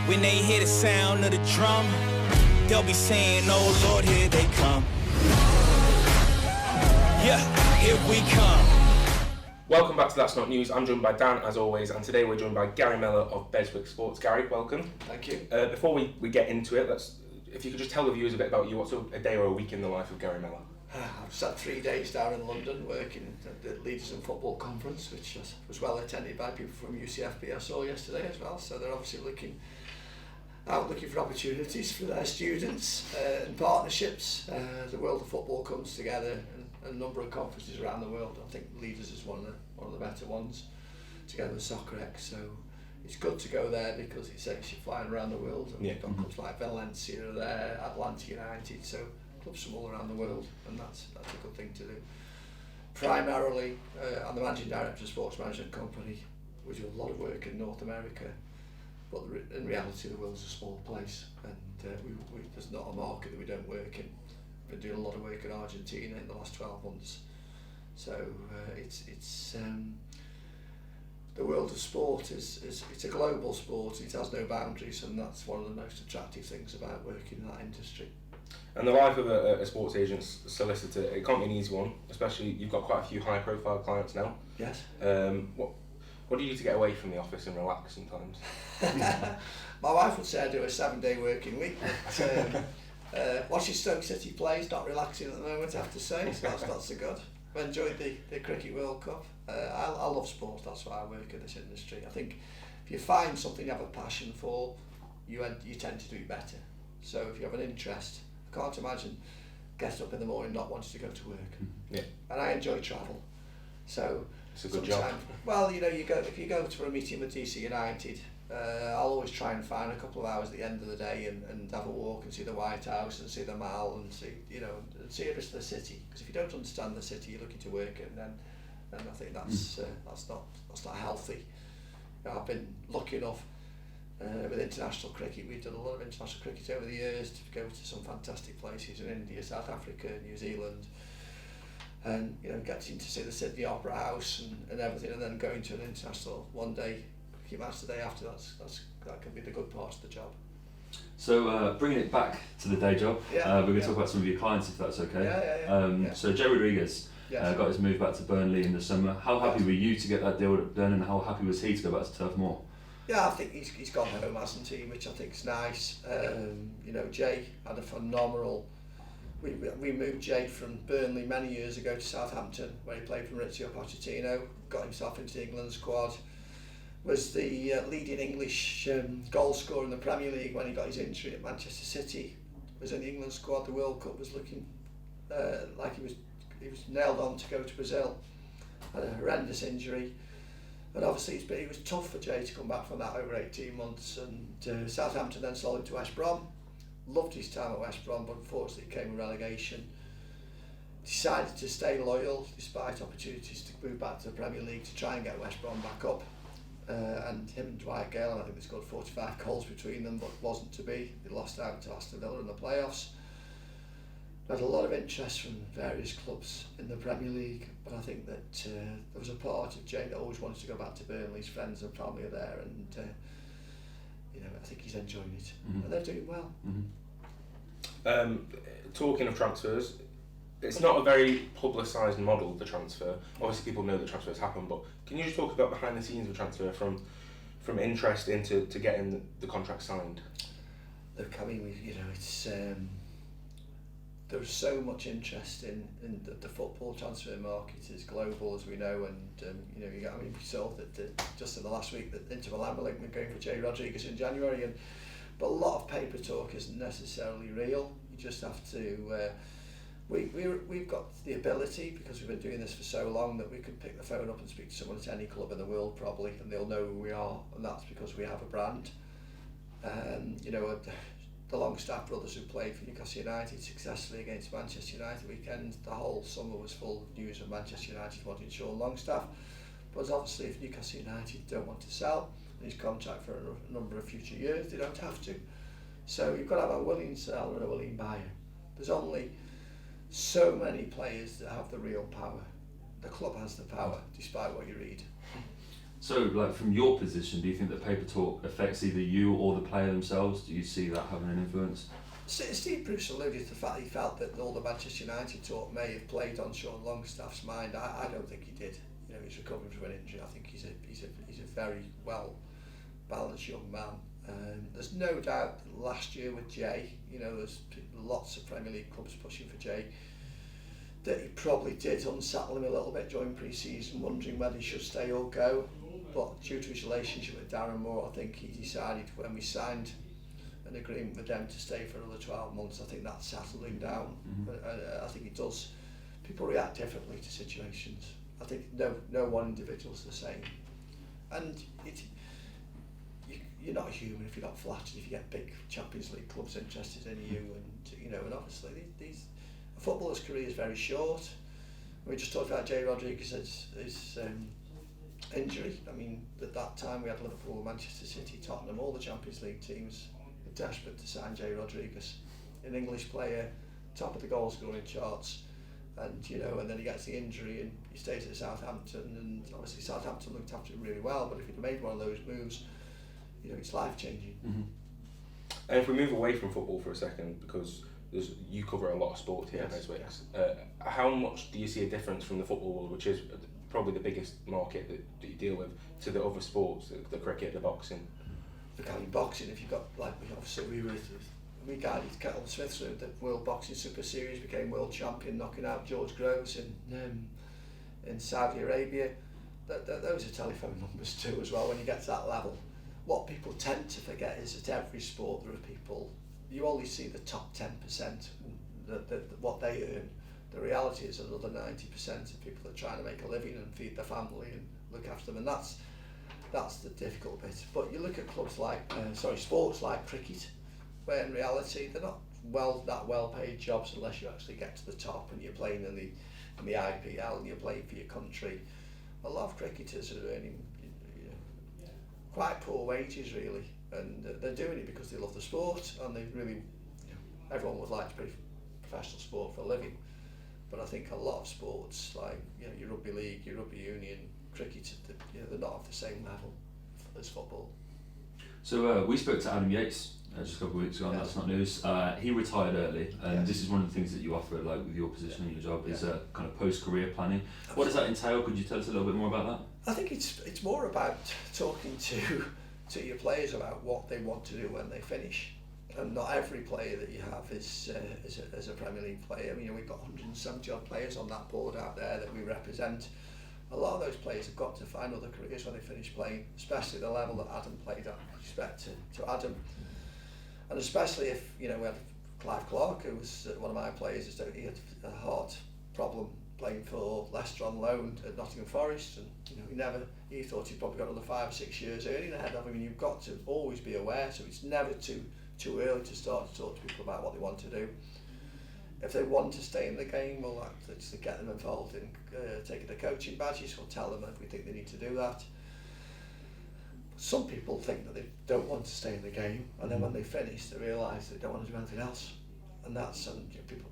When they hear the sound of the drum, they'll be saying, oh Lord, here they come. Yeah, here we come. Welcome back to That's Not News. I'm joined by Dan, as always, and today we're joined by Gary Mellor of Beswick Sports. Gary, welcome. Thank you. Before we get into it, if you could just tell the viewers a bit about you. What's a day or a week in the life of Gary Mellor? I've sat 3 days down in London working at the Leaders in Football Conference, which was well attended by people from UCFB I saw yesterday as well. So they're obviously looking for opportunities for their students and partnerships. The world of football comes together, and a number of conferences around the world. I think Leaders is one of the better ones, together with Soccer X. So it's good to go there because it saves you flying around the world. And we've got clubs like Valencia are there, Atlanta United, so clubs from all around the world, and that's a good thing to do. Primarily, I'm the managing director of a sports management company. We do a lot of work in North America, but in reality the world's a small place, and there's not a market that we don't work in. We've been doing a lot of work in Argentina in the last 12 months. So it's the world of sport is it's a global sport. It has no boundaries, and that's one of the most attractive things about working in that industry. And the life of a sports agent solicitor, it can't be an easy one, especially you've got quite a few high profile clients now. Yes. What do you do to get away from the office and relax sometimes? My wife would say I do a 7-day working week. Watching Stoke City play is not relaxing at the moment, I have to say, so that's not so good. I've enjoyed the Cricket World Cup. I love sport, that's why I work in this industry. I think if you find something you have a passion for, you tend to do it better. So if you have an interest, I can't imagine getting up in the morning not wanting to go to work. Yeah. And I enjoy travel. So it's a good job. Well, if you go to a meeting with DC United, I'll always try and find a couple of hours at the end of the day and have a walk and see the White House and see the Mall and see the rest of the city. Because if you don't understand the city you're looking to work in, then I think that's not healthy. I've been lucky enough with international cricket. We've done a lot of international cricket over the years to go to some fantastic places in India, South Africa, New Zealand, and getting to see the Sydney Opera House and everything, and then going to an international one-day cricket match the day after. That can be the good part of the job. So bringing it back to the day job, we're going to talk about some of your clients, if that's okay. So Joe Rodriguez got his move back to Burnley in the summer. How happy were you to get that deal done, and how happy was he to go back to Turf Moor? Yeah, I think he's gone home, hasn't he? Which I think is nice. Jay had a phenomenal. We moved Jay from Burnley many years ago to Southampton, where he played for Maurizio Pochettino. Got himself into the England squad. Was the leading English goal scorer in the Premier League when he got his injury at Manchester City. Was in the England squad. The World Cup was looking like he was nailed on to go to Brazil. Had a horrendous injury. And obviously it was tough for Jay to come back from that over 18 months, and Southampton then sold him to West Brom. Loved his time at West Brom, but unfortunately it came with relegation. Decided to stay loyal despite opportunities to move back to the Premier League to try and get West Brom back up. And him and Dwight Gale, I think they scored 45 goals between them, but wasn't to be. They lost out to Aston Villa in the playoffs. Had a lot of interest from various clubs in the Premier League, but I think that there was a part of Jay that always wanted to go back to Burnley. His friends and family are there, and I think he's enjoying it, and they're doing well. Talking of transfers, it's not a very publicised model, the transfer. Obviously people know that transfers happen, but can you just talk about behind the scenes of transfer from interest into getting the contract signed? Look, I mean, it's there's so much interest in the football transfer market is global, as we know, and we saw that just in the last week that Inter Milan were going for Jay Rodriguez in January, but a lot of paper talk isn't necessarily real. You just have to. We've got the ability, because we've been doing this for so long, that we could pick the phone up and speak to someone at any club in the world probably, and they'll know who we are, and that's because we have a brand. The Longstaff brothers who played for Newcastle United successfully against Manchester United weekend, the whole summer was full of news of Manchester United wanting Sean Longstaff. But obviously if Newcastle United don't want to sell, and he's contract for a number of future years, they don't have to. So you've got to have a willing seller and a willing buyer. There's only so many players that have the real power. The club has the power, despite what you read. So, like, from your position, do you think that paper talk affects either you or the player themselves? Do you see that having an influence? Steve Bruce alluded to the fact he felt that all the Manchester United talk may have played on Sean Longstaff's mind. I don't think he did. You know, he's recovering from an injury. I think he's a very well balanced young man. There's no doubt that last year with Jay, you know, there's lots of Premier League clubs pushing for Jay, that he probably did unsettle him a little bit during pre-season, wondering whether he should stay or go. But due to his relationship with Darren Moore, I think he decided when we signed an agreement with them to stay for another 12 months, I think that settled him down. I think it does. People react differently to situations. I think no one individual's the same. And you're not human if you're not flattered, if you get big Champions League clubs interested in you, and you know, and obviously a footballer's career is very short. We just talked about Jay Rodriguez's injury. I mean, at that time we had Liverpool, Manchester City, Tottenham, all the Champions League teams were desperate to sign Jay Rodriguez, an English player, top of the goal scoring charts, and you know, and then he gets the injury and he stays at Southampton, and obviously Southampton looked after him really well, but if he'd have made one of those moves, you know, it's life changing. And if we move away from football for a second, because you cover a lot of sport here in Neswicks, how much do you see a difference from the football world, which is probably the biggest market that you deal with, to the other sports, the cricket, the boxing? Look, I mean, boxing, if you've got, like, we guided Kettle Smith through the World Boxing Super Series, became world champion, knocking out George Groves in Saudi Arabia. Those are telephone numbers too as well when you get to that level. What people tend to forget is that every sport there are people, you only see the top 10%, what they earn. The reality is another 90% of people that are trying to make a living and feed their family and look after them, and that's the difficult bit. But you look at clubs like, sports like cricket, where in reality they're not that well paid jobs unless you actually get to the top and you're playing in the IPL and you're playing for your country. A lot of cricketers are earning quite poor wages really, and they're doing it because they love the sport, and they really, everyone would like to play professional sport for a living, but I think a lot of sports like your rugby league, your rugby union, cricket, they're not of the same level as football. So we spoke to Adam Yates just a couple of weeks ago, and that's not news. He retired early, and this is one of the things that you offer, like with your position and your job, is kind of post-career planning. Absolutely. What does that entail? Could you tell us a little bit more about that? I think it's more about talking to your players about what they want to do when they finish. And not every player that you have is a Premier League player. I mean, we've got 170 odd players on that board out there that we represent. A lot of those players have got to find other careers when they finish playing, especially the level that Adam played at. With respect to Adam, and especially if we had Clive Clark, who was one of my players. He had a heart problem playing for Leicester on loan at Nottingham Forest, and he thought he'd probably got another 5 or 6 years earning ahead of him. And you've got to always be aware, so it's never too early to start to talk to people about what they want to do. If they want to stay in the game, we'll actually get them involved in taking the coaching badges. We'll tell them if we think they need to do that. Some people think that they don't want to stay in the game, and then when they finish, they realise they don't want to do anything else. And people.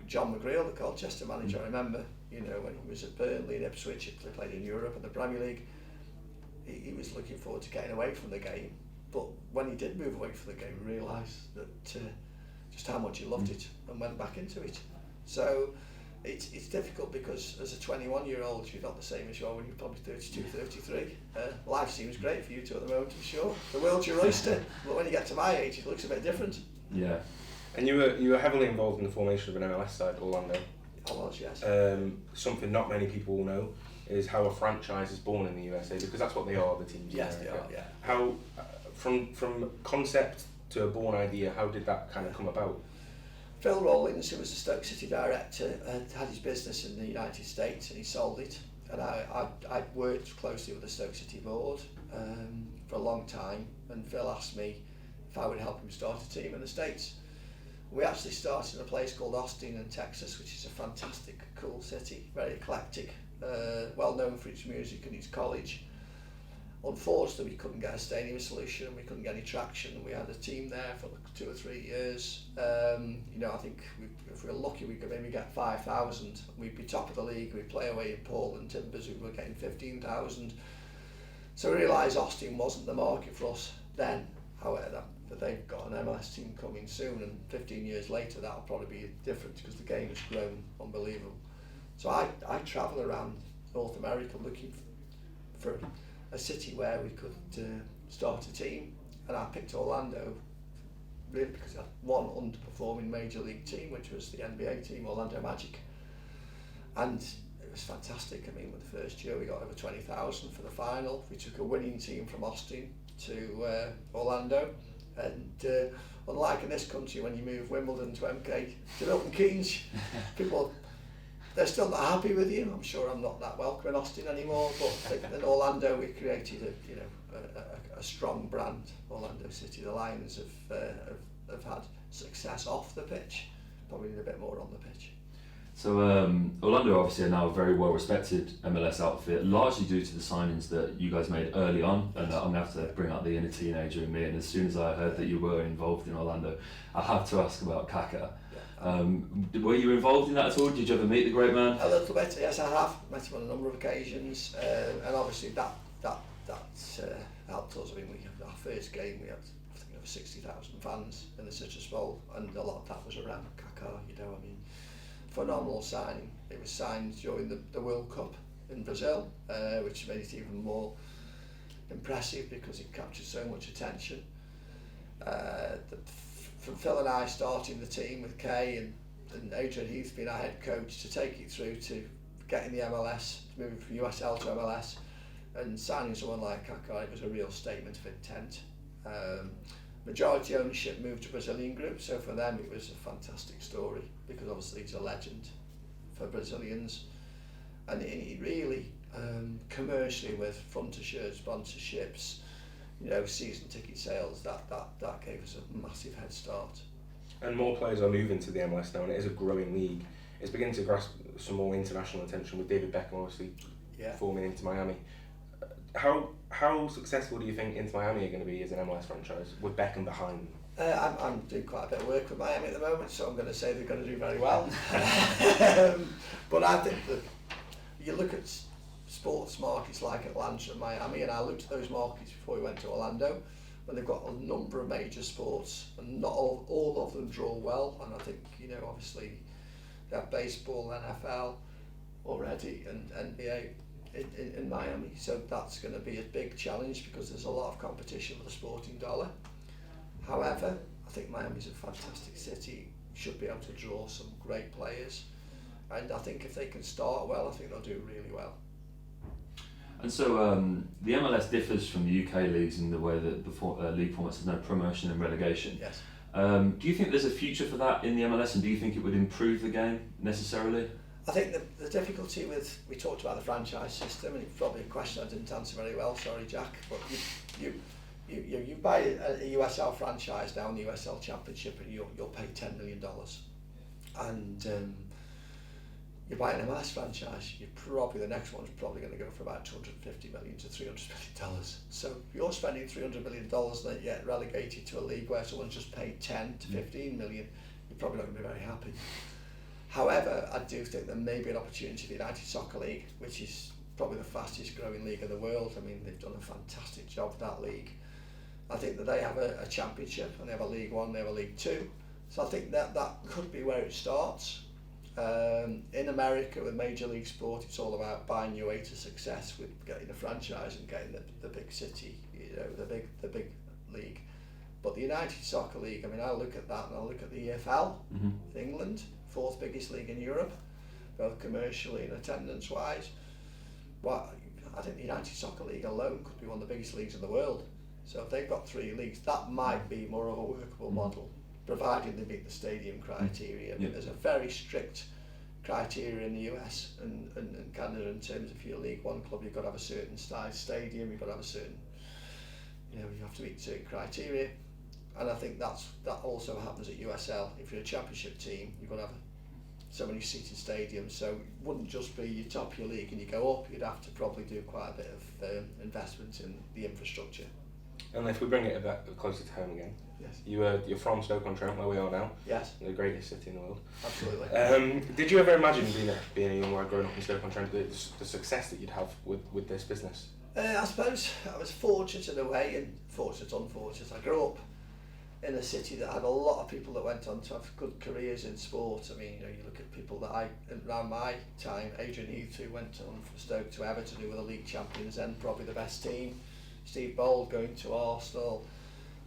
John McGreal, the Colchester manager, I remember, when he was at Burnley and Ipswich, he played in Europe and the Premier League, he was looking forward to getting away from the game. But when he did move away from the game, he realised that just how much he loved it and went back into it. So it's difficult because as a 21-year-old, you're not the same as you are when you're probably 32, 33. Life seems great for you two at the moment, I'm sure. The world's your oyster, but when you get to my age, it looks a bit different. Yeah. And you were heavily involved in the formation of an MLS side, Orlando. I was, yes. Something not many people will know is how a franchise is born in the USA, because that's what they are, the teams. Yes, they are, yeah. How, from concept to a born idea, how did that kind of come about? Phil Rawlings, who was the Stoke City director, had his business in the United States and he sold it. And I worked closely with the Stoke City board for a long time, and Phil asked me if I would help him start a team in the States. We actually started in a place called Austin in Texas, which is a fantastic, cool city, very eclectic, well known for its music and its college. Unfortunately, we couldn't get a stadium solution, we couldn't get any traction. We had a team there for 2 or 3 years. I think if we were lucky, we could maybe get 5,000. We'd be top of the league. We'd play away in Portland Timbers, we were getting 15,000. So we realised Austin wasn't the market for us then, however, but they've got an MLS team coming soon, and 15 years later that'll probably be different because the game has grown unbelievable. So I travel around North America looking for a city where we could start a team, and I picked Orlando really because I had one underperforming major league team, which was the NBA team, Orlando Magic, and it was fantastic. I mean, with the first year we got over 20,000 for the final. We took a winning team from Austin to Orlando, and unlike in this country when you move Wimbledon to MK to Milton Keynes, people, they're still not happy with you. I'm sure I'm not that welcome in Austin anymore, but in Orlando we created a strong brand, Orlando City. The Lions have had success off the pitch, probably need a bit more on the pitch. So Orlando obviously are now a very well respected MLS outfit, largely due to the signings that you guys made early on, and I'm going to have to bring out the inner teenager in me, and as soon as I heard that you were involved in Orlando, I have to ask about Kaka. Were you involved in that at all? Did you ever meet the great man? A little bit, yes, I have. Met him on a number of occasions, and obviously that helped us. I mean, our first game we had, I think, over 60,000 fans in the Citrus Bowl, and a lot of that was around Kaka. I mean, phenomenal signing. It was signed during the World Cup in Brazil, which made it even more impressive because it captured so much attention. From Phil and I starting the team with Kay and Adrian Heath being our head coach to take it through to getting the MLS, moving from USL to MLS, and signing someone like Kaka, it was a real statement of intent. Majority ownership moved to Brazilian group, so for them it was a fantastic story because obviously he's a legend for Brazilians, and he really commercially, with front of shirt sponsorships, season ticket sales, that gave us a massive head start. And more players are moving to the MLS now, and it is a growing league. It's beginning to grasp some more international attention with David Beckham obviously forming Inter Miami. How successful do you think Inter Miami are going to be as an MLS franchise with Beckham behind them? I'm doing quite a bit of work with Miami at the moment, so I'm going to say they're going to do very well. But I think that you look at sports markets like Atlanta and Miami, and I looked at those markets before we went to Orlando, when they've got a number of major sports, and not all of them draw well. And I think, obviously they have baseball, NFL already, and NBA in Miami, so that's going to be a big challenge because there's a lot of competition for the sporting dollar. However, I think Miami's a fantastic city, should be able to draw some great players, and I think if they can start well, I think they'll do really well. And so the MLS differs from the UK leagues in the way that the league formats has no promotion and relegation. Yes. Do you think there's a future for that in the MLS, and do you think it would improve the game necessarily? I think the difficulty with, we talked about the franchise system, and it's probably a question I didn't answer very well, sorry Jack, but you buy a USL franchise now in the USL Championship and you'll pay $10 million, and you buy an MLS franchise, the next one's probably going to go for about $250 million to $300 million. So if you're spending $300 million and then you get relegated to a league where someone's just paid 10 to 15 million, you're probably not going to be very happy. However, I do think there may be an opportunity for the United Soccer League, which is probably the fastest growing league in the world. I mean, they've done a fantastic job with that league. I think that they have a championship, and they have a League One, they have a League Two. So I think that could be where it starts. In America, with Major League Sport, it's all about buying your way to success with getting a franchise and getting the big city, the big league. But the United Soccer League, I mean, I look at that and I look at the EFL, England, fourth biggest league in Europe, both commercially and attendance-wise. Well, I think the United Soccer League alone could be one of the biggest leagues in the world. So if they've got 3 leagues, that might be more of a workable model, providing they meet the stadium criteria. Yeah. There's a very strict criteria in the US and Canada in terms of your League One club. You've got to have a certain size stadium, you've got to have a certain, you have to meet certain criteria. And I think that also happens at USL. If you're a championship team, you've got to have so many seated stadiums, so it wouldn't just be you top your league and you go up, you'd have to probably do quite a bit of investment in the infrastructure. And if we bring it a bit closer to home again, yes. You're from Stoke-on-Trent, where we are now. Yes. The greatest city in the world. Absolutely. Did you ever imagine being a young lad growing up in Stoke-on-Trent, the success that you'd have with this business? I suppose I was fortunate in a way, and fortunate, unfortunate. I grew up in a city that had a lot of people that went on to have good careers in sport. I mean, you look at people that around my time, Adrian Heath, who went on from Stoke to Everton, who were the league champions then, probably the best team. Steve Bold going to Arsenal.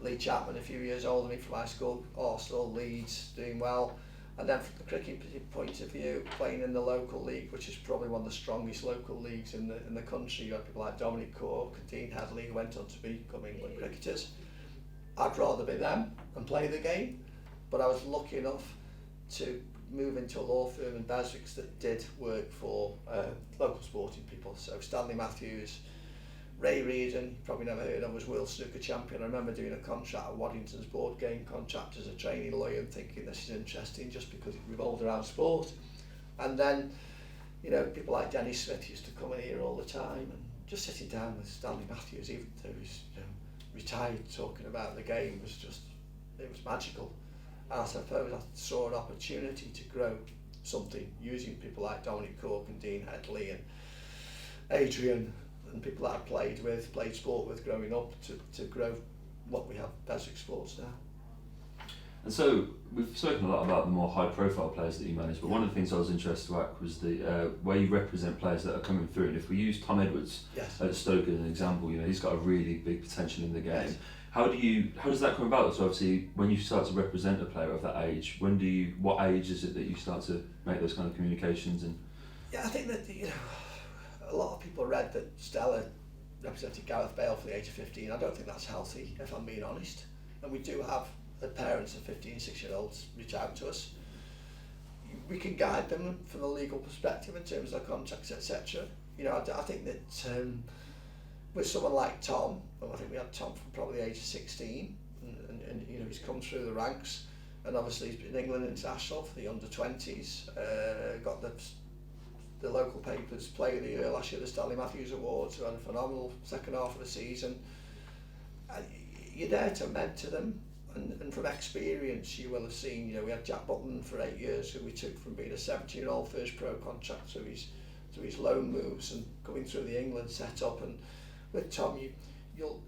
Lee Chapman, a few years older than me from high school, Arsenal, Leeds, doing well. And then from the cricket point of view, playing in the local league, which is probably one of the strongest local leagues in the country. You had people like Dominic Cork and Dean Headley, who went on to become England cricketers. I'd rather be them and play the game, but I was lucky enough to move into a law firm in Beswick that did work for local sporting people. So Stanley Matthews, Ray Reardon, you probably never heard of, was world snooker champion. I remember doing a contract at Waddington's board game contract as a trainee lawyer and thinking this is interesting just because it revolved around sport. And then, people like Denny Smith used to come in here all the time, and just sitting down with Stanley Matthews, even though he's retired, talking about the game it was magical. And I suppose I saw an opportunity to grow something using people like Dominic Cork and Dean Headley and Adrian and people that I played sport with growing up to grow what we have Beswick Sports now. And so we've spoken a lot about the more high profile players that you manage, but one of the things I was interested to ask was the where you represent players that are coming through. And if we use Tom Edwards at Stoke as an example, he's got a really big potential in the game. Yes. How does that come about? So obviously when you start to represent a player of that age, what age is it that you start to make those kind of communications? And I think that a lot of people read that Stella represented Gareth Bale for the age of 15. I don't think that's healthy, if I'm being honest. And we do have the parents of 15, 6-year-olds reach out to us. We can guide them from a legal perspective in terms of their contracts, etc. I think that with someone like Tom, I think we had Tom from probably the age of 16, and he's come through the ranks, and obviously he's been England international for the under-20s, got the local papers Player of the Year last year, the Stanley Matthews Awards, who had a phenomenal second half of the season. You're there to mentor them, and from experience you will have seen, we had Jack Butland for 8 years, who we took from being a 17-year-old first pro contract through his loan moves and coming through the England setup. And with Tom,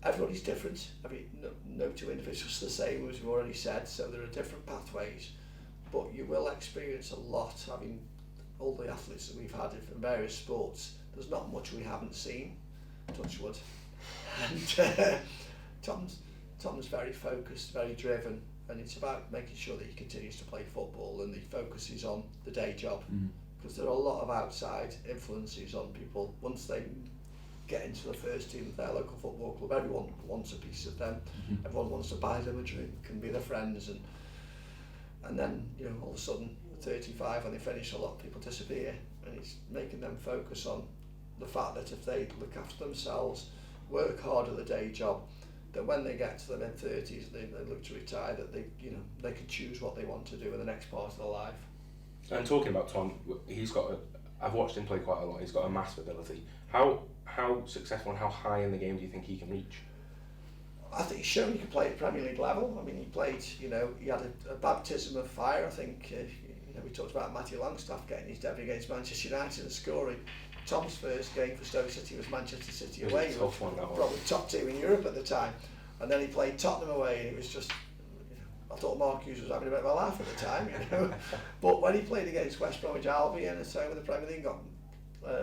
everybody's different. No two individuals are the same, as we've already said, so there are different pathways, but you will experience a lot having all the athletes that we've had in various sports. There's not much we haven't seen, touch wood. And Tom's very focused, very driven, and it's about making sure that he continues to play football and he focuses on the day job, because there are a lot of outside influences on people. Once they get into the first team of their local football club, everyone wants a piece of them. Everyone wants to buy them a drink and be their friends, and then all of a sudden 35 when they finish, a lot of people disappear, and it's making them focus on the fact that if they look after themselves, work hard at the day job, that when they get to the mid-30s they look to retire, that they can choose what they want to do in the next part of their life. And talking about Tom, I've watched him play quite a lot. He's got a massive ability. How successful and how high in the game do you think he can reach? I think he's shown he can play at Premier League level. I mean, he played, he had a baptism of fire. I think, we talked about Matthew Longstaff getting his debut against Manchester United and scoring. Tom's first game for Stoke City was Manchester City away. He was probably top 2 in Europe at the time. And then he played Tottenham away, and it was just, I thought Mark Hughes was having a bit of a laugh at the time, But when he played against West Bromwich Albion and so in the Premier League, got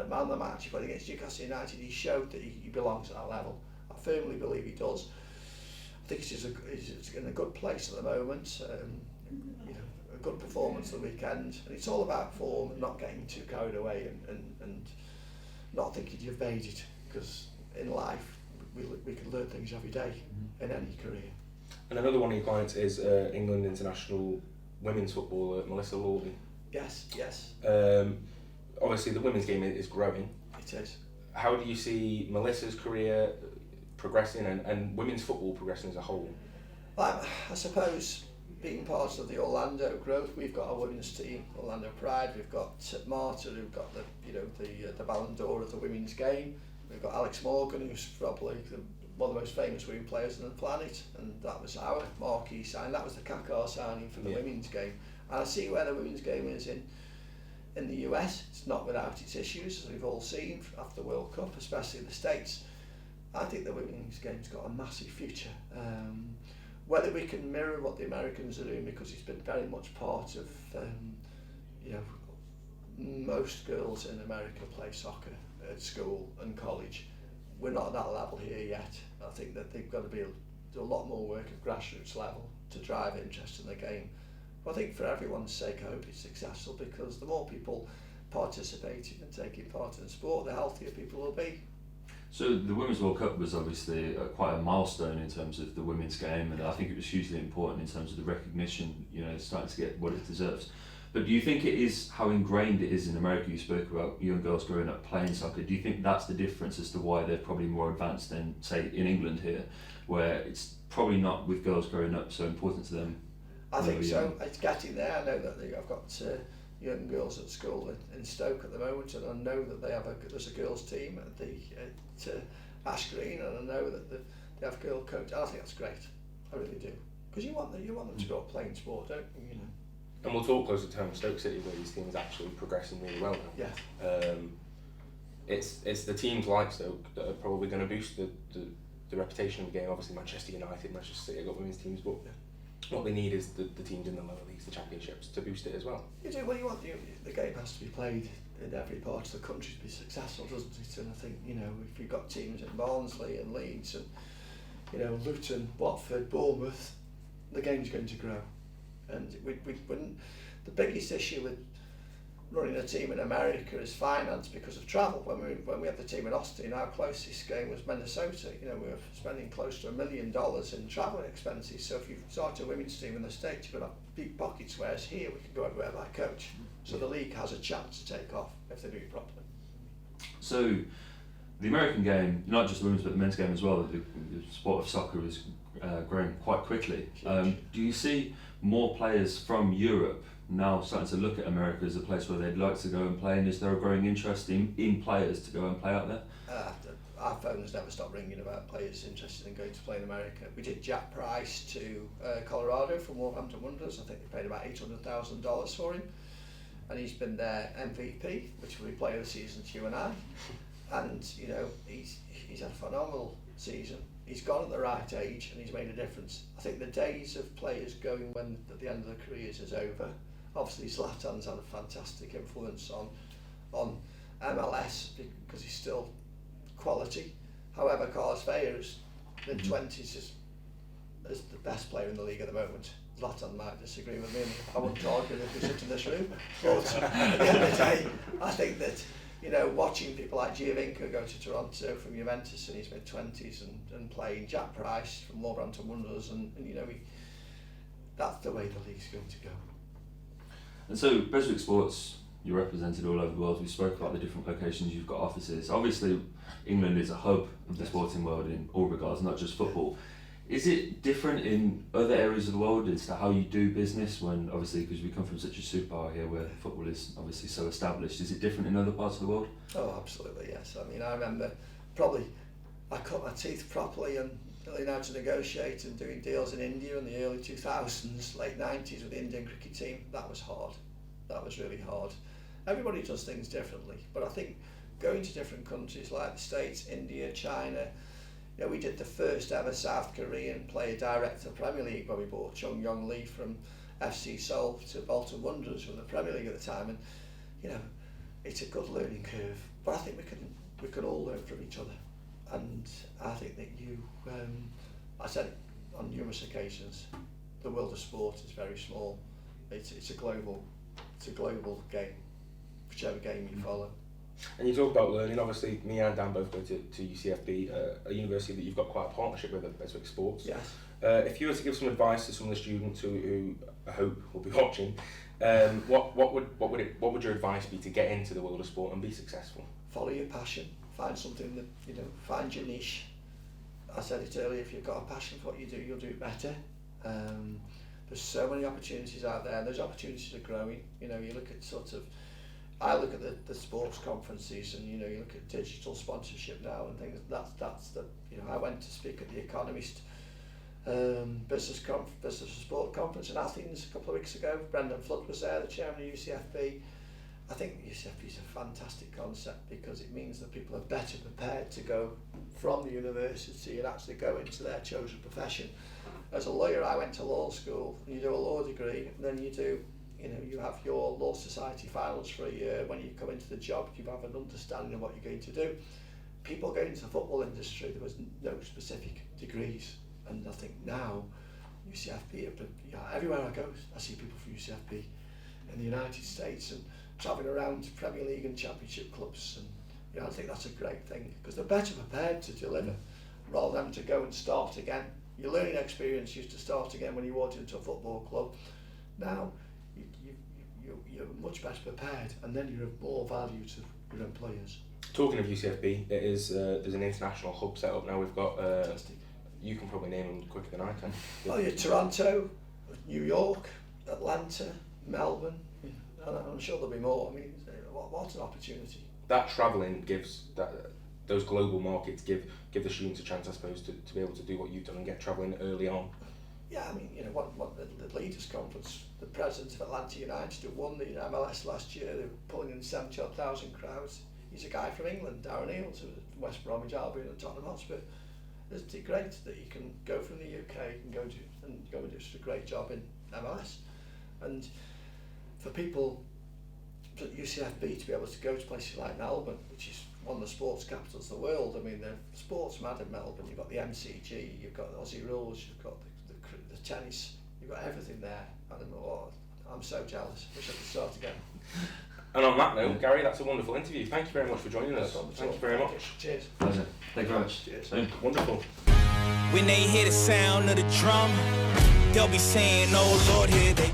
man of the match, he played against Newcastle United, he showed that he belongs at that level. I firmly believe he does. I think he's in a good place at the moment. A good performance the weekend, and it's all about form and not getting too carried away and not thinking you've made it, because in life we can learn things every day in any career. And another one of your clients is England international women's footballer Melissa Lawley. Yes. Obviously the women's game is growing. It is. How do you see Melissa's career progressing and women's football progressing as a whole? I suppose being part of the Orlando growth, we've got a women's team, Orlando Pride. We've got Marta, who've got the Ballon d'Or of the women's game. We've got Alex Morgan, who's probably one of the most famous women players on the planet, and that was our marquee sign. That was the Kaká signing for the women's game. And I see where the women's game is in the US. It's not without its issues, as we've all seen after the World Cup, especially in the States. I think the women's game's got a massive future. Whether we can mirror what the Americans are doing, because it's been very much part of, most girls in America play soccer at school and college. We're not at that level here yet. I think that they've got to do a lot more work at grassroots level to drive interest in the game. But I think for everyone's sake, I hope it's successful, because the more people participating and taking part in the sport, the healthier people will be. So the Women's World Cup was obviously quite a milestone in terms of the women's game, and I think it was hugely important in terms of the recognition, starting to get what it deserves. But do you think it is how ingrained it is in America? You spoke about young girls growing up playing soccer. Do you think that's the difference as to why they're probably more advanced than, say, in England here, where it's probably not, with girls growing up, so important to them? I think so. It's getting there. I know that I've got young girls at school in Stoke at the moment, and I know that there's a girls team at Ash Green, and I know that they have girl coach. I think that's great. I really do, because you want them to grow up playing sport, don't you? And we'll talk closer to home, Stoke City, where these teams actually progressing really well now. Yeah. It's the teams like Stoke that are probably going to boost the reputation of the game. Obviously, Manchester United, Manchester City have got women's teams, but what they need is the teams in the lower leagues, the championships, to boost it as well. You do. Well, the game has to be played in every part of the country to be successful, doesn't it? And I think if you've got teams in Barnsley and Leeds and Luton, Watford, Bournemouth, the game's going to grow. And we wouldn't. The biggest issue with running a team in America is finance because of travel. When we had the team in Austin, our closest game was Minnesota. We were spending close to $1 million in travel expenses. So if you start a women's team in the States, you've got big pockets. Whereas here, we can go everywhere by coach. So the league has a chance to take off if they do it properly. So the American game, not just the women's but the men's game as well, the sport of soccer is growing quite quickly. Do you see more players from Europe now starting to look at America as a place where they'd like to go and play, and is there a growing interest in players to go and play out there? Our phones never stop ringing about players interested in going to play in America. We did Jack Price to Colorado from Wolverhampton Wanderers. I think they paid about $800,000 for him, and he's been their MVP, which will be player of the season to you and I. And he's had a phenomenal season. He's gone at the right age and he's made a difference. I think the days of players going when at the end of their careers is over. Obviously Zlatan's had a fantastic influence on MLS because he's still quality. However, Carlos Veia's mid-20s is the best player in the league at the moment. Zlatan might disagree with me, I wouldn't argue if we sit in this room. But at the end of the day, I think that watching people like Giovinco go to Toronto from Juventus in his mid-20s and playing Jack Price from Wolverhampton Wanderers, and that's the way the league's going to go. And so, Beswick Sports, you're represented all over the world. We spoke about the different locations you've got offices. Obviously, England is a hub of the sporting world in all regards, not just football. Is it different in other areas of the world as to how you do business when, obviously, because we come from such a superpower here where football is obviously so established, is it different in other parts of the world? Oh, absolutely, yes. I mean, I remember I cut my teeth properly and learning how to negotiate and doing deals in India in the early 2000s, late 90s with the Indian cricket team. That was hard. That was really hard. Everybody does things differently, but I think going to different countries like the States, India, China, we did the first ever South Korean player director Premier League where we bought Chung Yong Lee from FC Seoul to Bolton Wanderers from the Premier League at the time, and it's a good learning curve. But I think we can all learn from each other, and I think that I said it on numerous occasions, the world of sport is very small. It's a global game, whichever game you follow. And you talk about learning. Obviously, me and Dan both go to UCFB, a university that you've got quite a partnership with at Beswick Sports. Yes. If you were to give some advice to some of the students who I hope will be watching, what would your advice be to get into the world of sport and be successful? Follow your passion. Find something that find your niche. I said it earlier. If you've got a passion for what you do, you'll do it better. There's so many opportunities out there. Those opportunities are growing. You look at I look at the sports conferences, and you look at digital sponsorship now and things. That's the I went to speak at the Economist business and sport conference in Athens a couple of weeks ago. Brendan Flood was there, the chairman of UCFB, I think UCFP is a fantastic concept because it means that people are better prepared to go from the university and actually go into their chosen profession. As a lawyer, I went to law school, and you do a law degree, and then you have your law society finals for a year. When you come into the job, you have an understanding of what you're going to do. People going into the football industry, there was no specific degrees, and I think now UCFP, everywhere I go, I see people from UCFP in the United States and travelling around Premier League and Championship clubs, and I think that's a great thing because they're better prepared to deliver rather than to go and start again. Your learning experience used to start again when you walked into a football club. Now you're much better prepared, and then you're of more value to your employers. Talking of UCFB, there's an international hub set up now. We've got you can probably name them quicker than I can. Oh yeah, Toronto, New York, Atlanta, Melbourne, and I'm sure there'll be more. I mean, what an opportunity. That travelling gives those global markets give the students a chance, I suppose, to be able to do what you've done and get travelling early on. Yeah, I mean, what the Leaders Conference, the president of Atlanta United, who won the MLS last year, they were pulling in 70,000 crowds. He's a guy from England, Darren Eales, who was at West Bromwich Albion and Tottenham Hotspur. Isn't it great that you can go from the UK and go and do such a great job in MLS? And for people at UCFB to be able to go to places like Melbourne, which is one of the sports capitals of the world. I mean, they're sports mad in Melbourne. You've got the MCG, you've got the Aussie Rules, you've got the tennis, you've got everything there. I'm so jealous. Wish I could start again. And on that note, Gary, that's a wonderful interview. Thank you very much for joining us. Thank you very much. Cheers. Pleasure. Thank you very much. Cheers. Wonderful. When they hear the sound of the drum, they'll be saying, oh Lord, here they